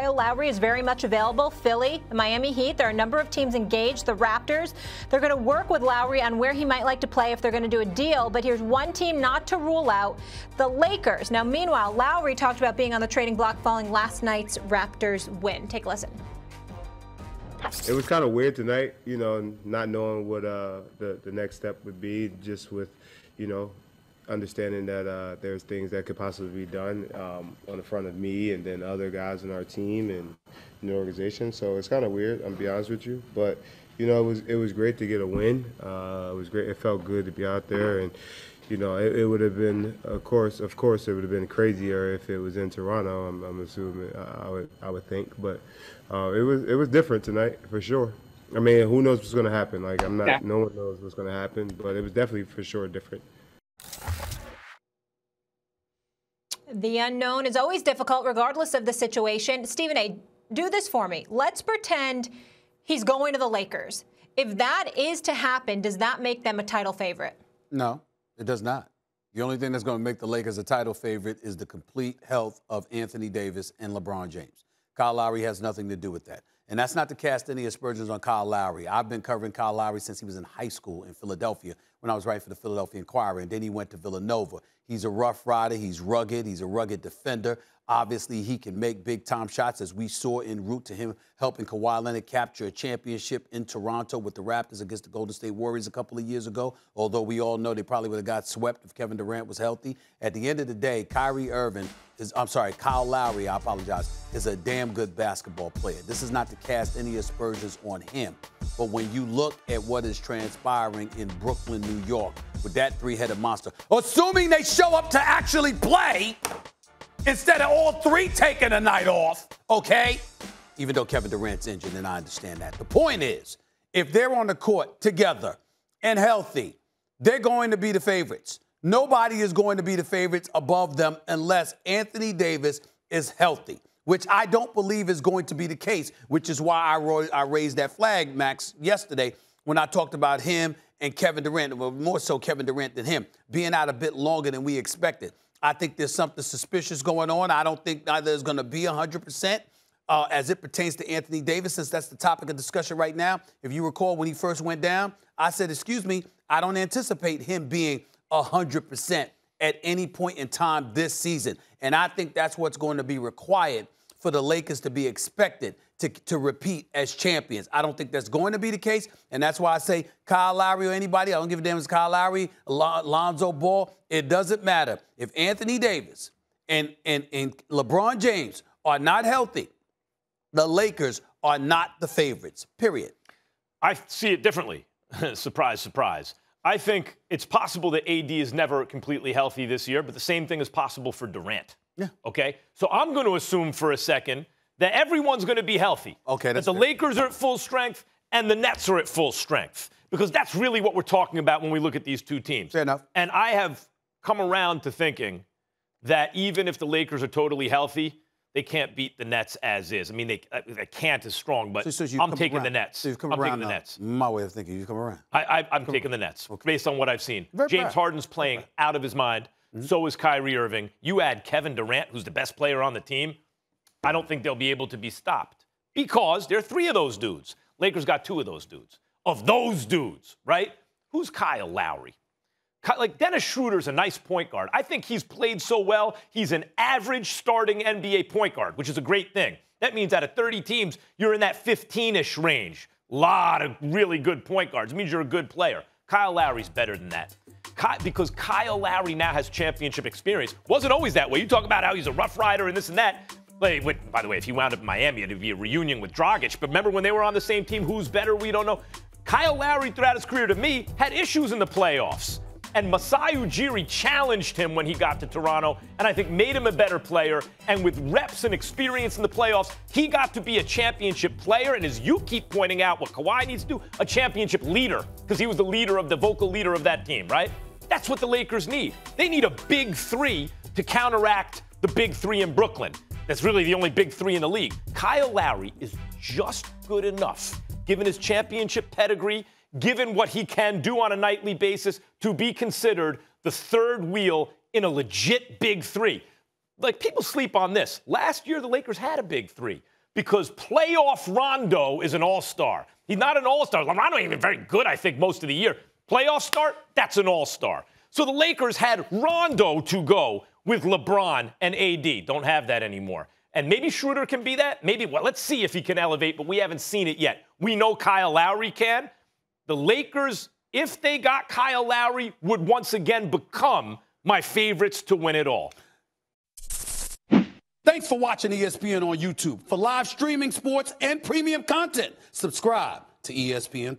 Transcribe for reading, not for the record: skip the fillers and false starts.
Kyle Lowry is very much available. Philly, the Miami Heat, there are a number of teams engaged. The Raptors, they're going to work with Lowry on where he might like to play if they're going to do a deal. But here's one team not to rule out, the Lakers. Now, meanwhile, Lowry talked about being on the trading block following last night's Raptors win. Take a listen. It was kind of weird tonight, you know, not knowing what the next step would be, just with, you know, understanding that there's things that could possibly be done on the front of me and then other guys in our team and in the organization. So it's kind of weird, I'm be honest with you. But, you know, it was great to get a win. It was great. It felt good to be out there. And, you know, it would have been, of course, it would have been crazier if it was in Toronto, I'm assuming, I would think. But it was different tonight, for sure. I mean, who knows what's going to happen? Like, no one knows what's going to happen. But it was definitely, for sure, different. The unknown is always difficult, regardless of the situation. Stephen A., do this for me. Let's pretend he's going to the Lakers. If that is to happen, does that make them a title favorite? No, it does not. The only thing that's going to make the Lakers a title favorite is the complete health of Anthony Davis and LeBron James. Kyle Lowry has nothing to do with that. And that's not to cast any aspersions on Kyle Lowry. I've been covering Kyle Lowry since he was in high school in Philadelphia when I was writing for the Philadelphia Inquirer, and then he went to Villanova. He's a rough rider. He's rugged. He's a rugged defender. Obviously, he can make big-time shots, as we saw en route to him helping Kawhi Leonard capture a championship in Toronto with the Raptors against the Golden State Warriors a couple of years ago, although we all know they probably would have got swept if Kevin Durant was healthy. At the end of the day, Kyle Lowry, I apologize, is a damn good basketball player. This is not to cast any aspersions on him. But when you look at what is transpiring in Brooklyn, New York, with that three-headed monster, assuming they show up to actually play instead of all three taking a night off, okay? Even though Kevin Durant's injured, and I understand that. The point is, if they're on the court together and healthy, they're going to be the favorites. Nobody is going to be the favorites above them unless Anthony Davis is healthy, which I don't believe is going to be the case, which is why I raised that flag, Max, yesterday when I talked about him and Kevin Durant, well, more so Kevin Durant than him, being out a bit longer than we expected. I think there's something suspicious going on. I don't think either is going to be 100% as it pertains to Anthony Davis, since that's the topic of discussion right now. If you recall, when he first went down, I said, excuse me, I don't anticipate him being 100% at any point in time this season. And I think that's what's going to be required for the Lakers to be expected to repeat as champions. I don't think that's going to be the case, and that's why I say Kyle Lowry or anybody, I don't give a damn if it's Kyle Lowry, Lonzo Ball, it doesn't matter. If Anthony Davis and LeBron James are not healthy, the Lakers are not the favorites, period. I see it differently. Surprise, surprise. I think it's possible that AD is never completely healthy this year, but the same thing is possible for Durant. Yeah. Okay? So I'm going to assume for a second that everyone's going to be healthy. Okay, that the Lakers are at full strength and the Nets are at full strength, because that's really what we're talking about when we look at these two teams. Fair enough. And I have come around to thinking that even if the Lakers are totally healthy, they can't beat the Nets as is. I mean, they can't is strong, but so I'm taking the Nets. So you've come I'm around taking the Nets. My way of thinking, you've come around. I'm taking the Nets based on what I've seen. James Harden's playing out of his mind. Mm-hmm. So is Kyrie Irving. You add Kevin Durant, who's the best player on the team, I don't think they'll be able to be stopped, because there are three of those dudes. Lakers got two of those dudes. Of those dudes, right? Who's Kyle Lowry? Like, Dennis Schroeder's a nice point guard. I think he's played so well, he's an average starting NBA point guard, which is a great thing. That means out of 30 teams, you're in that 15-ish range. A lot of really good point guards. It means you're a good player. Kyle Lowry's better than that. Because Kyle Lowry now has championship experience. Wasn't always that way. You talk about how he's a rough rider and this and that. By the way, if he wound up in Miami, it'd be a reunion with Dragic. But remember when they were on the same team, who's better? We don't know. Kyle Lowry, throughout his career, to me, had issues in the playoffs. And Masai Ujiri challenged him when he got to Toronto, and I think made him a better player. And with reps and experience in the playoffs, he got to be a championship player. And as you keep pointing out, what Kawhi needs to do, a championship leader, because he was the vocal leader of that team, right? That's what the Lakers need. They need a big three to counteract the big three in Brooklyn. That's really the only big three in the league. Kyle Lowry is just good enough, given his championship pedigree, given what he can do on a nightly basis, to be considered the third wheel in a legit big three. like, people sleep on this. Last year, the Lakers had a big three because playoff Rondo is an all-star. He's not an all-star. Rondo ain't even very good, I think, most of the year. Playoff start, that's an all-star. So the Lakers had Rondo to go with LeBron and AD. Don't have that anymore. And maybe Schroeder can be that. Maybe, well, let's see if he can elevate, but we haven't seen it yet. We know Kyle Lowry can. The Lakers, if they got Kyle Lowry, would once again become my favorites to win it all. Thanks for watching ESPN on YouTube. For live streaming sports and premium content, subscribe to ESPN+.